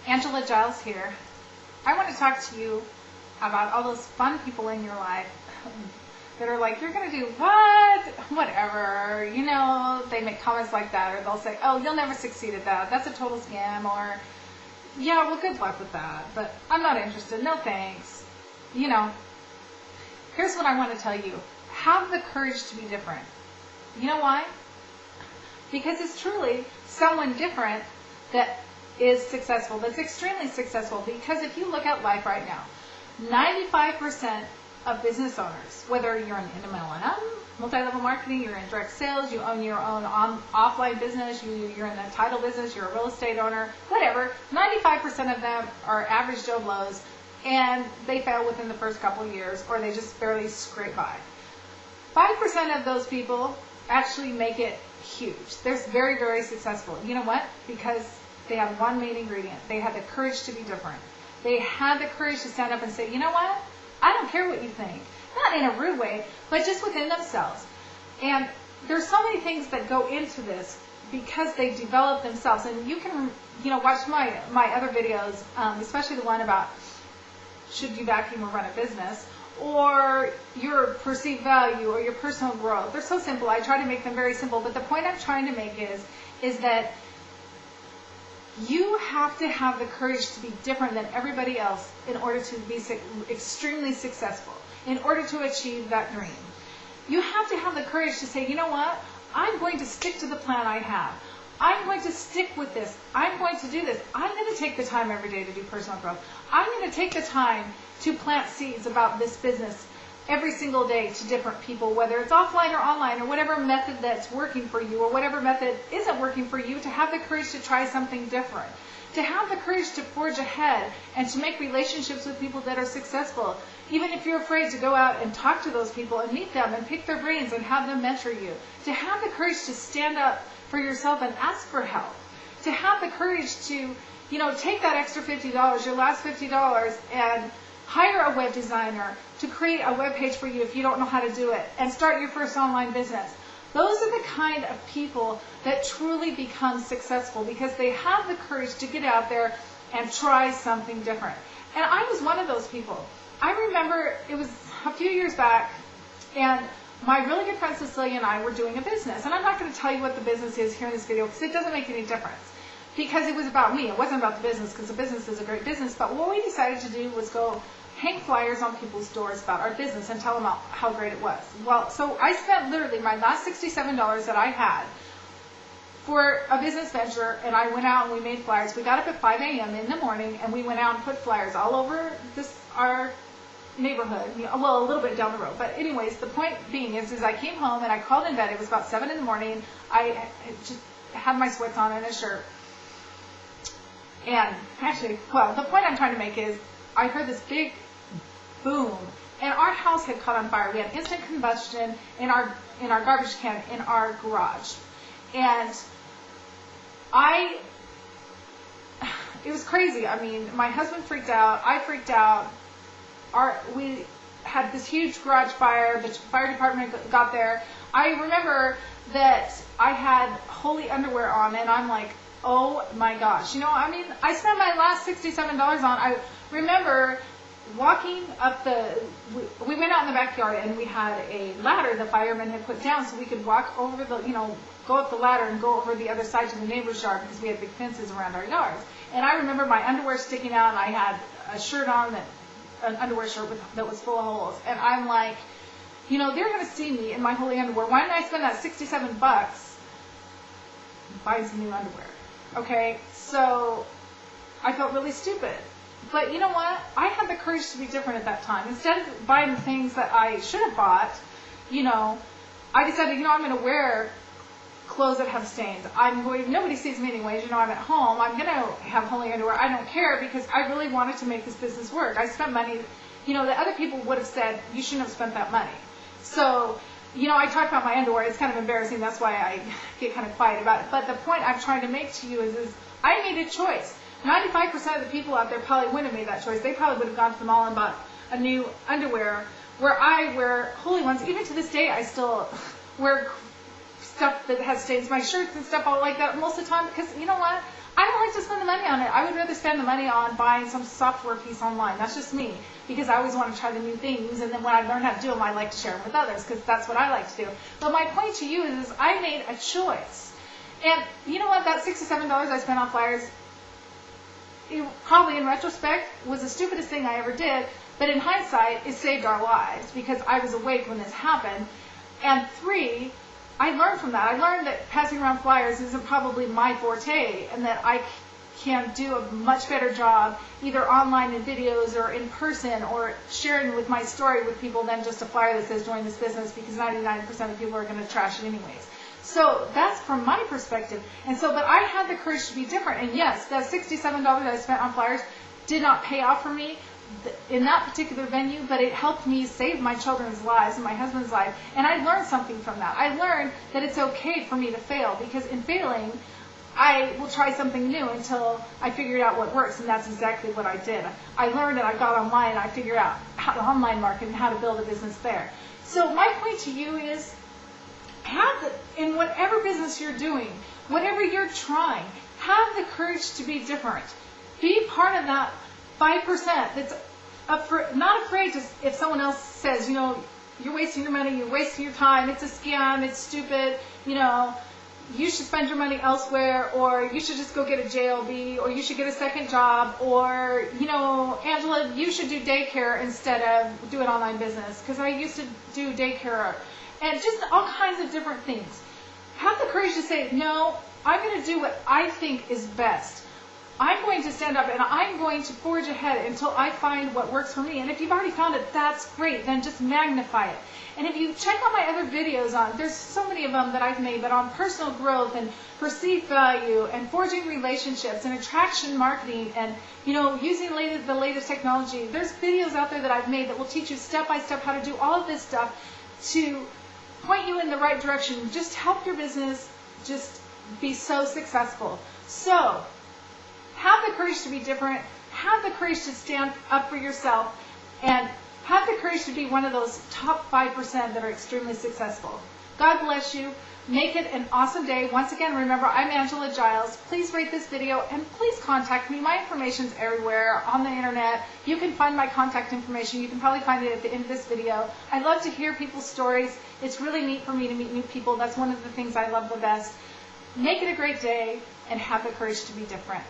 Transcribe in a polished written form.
Angela Giles here. I want to talk to you about all those fun people in your life that are like, you're going to do what? Whatever. You know, they make comments like that, or they'll say, oh, you'll never succeed at that. That's a total scam. Or, yeah, well, good luck with that. But I'm not interested. No thanks. You know, here's what I want to tell you. Have the courage to be different. You know why? Because it's truly someone different that is successful, that's extremely successful. Because if you look at life right now, 95% of business owners, whether you're in MLM, multi-level marketing, you're in direct sales, you own your own offline business, you're in the title business, you're a real estate owner, whatever, 95% of them are average Joe Blows, and they fail within the first couple of years, or they just barely scrape by. 5% of those people actually make it huge. They're very, very successful. You know what? Because they have one main ingredient. They had the courage to be different. They had the courage to stand up and say, you know what? I don't care what you think. Not in a rude way, but just within themselves. And there's so many things that go into this because they develop themselves. And you can, watch my other videos, especially the one about should you vacuum or run a business, or your perceived value, or your personal growth. They're so simple. I try to make them very simple. But the point I'm trying to make is that you have to have the courage to be different than everybody else in order to be extremely successful, in order to achieve that dream. You have to have the courage to say, you know what? I'm going to stick to the plan I have. I'm going to stick with this. I'm going to do this. I'm going to take the time every day to do personal growth. I'm going to take the time to plant seeds about this business every single day to different people, whether it's offline or online, or whatever method that's working for you, or whatever method isn't working for you, to have the courage to try something different, to have the courage to forge ahead and to make relationships with people that are successful, even if you're afraid to go out and talk to those people and meet them and pick their brains and have them mentor you, to have the courage to stand up for yourself and ask for help, to have the courage to, take that extra $50, your last $50, and hire a web designer to create a web page for you if you don't know how to do it, and start your first online business. Those are the kind of people that truly become successful because they have the courage to get out there and try something different. And I was one of those people. I remember it was a few years back, and my really good friend Cecilia and I were doing a business. And I'm not going to tell you what the business is here in this video because it doesn't make any difference. Because it was about me. It wasn't about the business, because the business is a great business. But what we decided to do was go hang flyers on people's doors about our business and tell them how great it was. Well, so I spent literally my last $67 that I had for a business venture, and I went out and we made flyers. We got up at 5 a.m. in the morning, and we went out and put flyers all over our neighborhood, well, a little bit down the road. But anyways, the point being is I came home and I crawled in bed. It was about 7 in the morning. I just had my sweats on and a shirt. And actually, well, the point I'm trying to make is I heard this big boom, and our house had caught on fire. We had instant combustion in our garbage can in our garage, and it was crazy. I mean, my husband freaked out. I freaked out. We had this huge garage fire. The fire department got there. I remember that I had holy underwear on, and I'm like, oh my gosh. I spent my last $67 on. I remember walking up we went out in the backyard, and we had a ladder the firemen had put down so we could walk over go up the ladder and go over the other side to the neighbor's yard because we had big fences around our yards. And I remember my underwear sticking out, and I had a shirt on, an underwear shirt that was full of holes. And I'm like, they're going to see me in my holy underwear. Why didn't I spend that $67 buying some new underwear? Okay, so I felt really stupid. But you know what? I had the courage to be different at that time. Instead of buying the things that I should have bought, I decided, I'm going to wear clothes that have stains. Nobody sees me anyways. I'm at home. I'm going to have holy underwear. I don't care because I really wanted to make this business work. I spent money, the other people would have said, you shouldn't have spent that money. So, I talk about my underwear. It's kind of embarrassing. That's why I get kind of quiet about it. But the point I'm trying to make to you is I made a choice. 95% of the people out there probably wouldn't have made that choice. They probably would have gone to the mall and bought a new underwear, where I wear holy ones. Even to this day, I still wear stuff that has stains. My shirts and stuff, I like that most of the time because, you know what? I don't like to spend the money on it. I would rather spend the money on buying some software piece online. That's just me, because I always want to try the new things, and then when I learn how to do them, I like to share them with others, because that's what I like to do. But my point to you is I made a choice. And you know what? That $67 I spent on flyers, it probably in retrospect was the stupidest thing I ever did, but in hindsight, it saved our lives, because I was awake when this happened. And 3, I learned from that. I learned that passing around flyers isn't probably my forte, and that I can do a much better job either online in videos or in person or sharing with my story with people than just a flyer that says join this business, because 99% of people are going to trash it anyways. So that's from my perspective. And so, but I had the courage to be different. And yes, that $67 I spent on flyers did not pay off for me in that particular venue, but it helped me save my children's lives and my husband's life. And I learned something from that. I learned that it's okay for me to fail, because in failing, I will try something new until I figured out what works, and that's exactly what I did. I learned, and I got online, and I figured out how to online market and how to build a business there. So my point to you is, in whatever business you're doing, whatever you're trying, have the courage to be different. Be part of that 5% that's not afraid to, if someone else says, you know, you're wasting your money, you're wasting your time, it's a scam, it's stupid, you know, you should spend your money elsewhere, or you should just go get a JLB, or you should get a second job, or, you know, Angela, you should do daycare instead of do an online business, because I used to do daycare, and just all kinds of different things. Have the courage to say, no, I'm going to do what I think is best. I'm going to stand up and I'm going to forge ahead until I find what works for me. And if you've already found it, that's great. Then just magnify it. And if you check out my other videos there's so many of them that I've made, but on personal growth and perceived value and forging relationships and attraction marketing and, you know, using the latest technology. There's videos out there that I've made that will teach you step by step how to do all of this stuff to point you in the right direction. Just help your business just be so successful. So, have the courage to be different, have the courage to stand up for yourself, and have the courage to be one of those top 5% that are extremely successful. God bless you. Make it an awesome day. Once again, remember, I'm Angela Giles. Please rate this video, and please contact me. My information's everywhere on the internet. You can find my contact information. You can probably find it at the end of this video. I love to hear people's stories. It's really neat for me to meet new people. That's one of the things I love the best. Make it a great day, and have the courage to be different.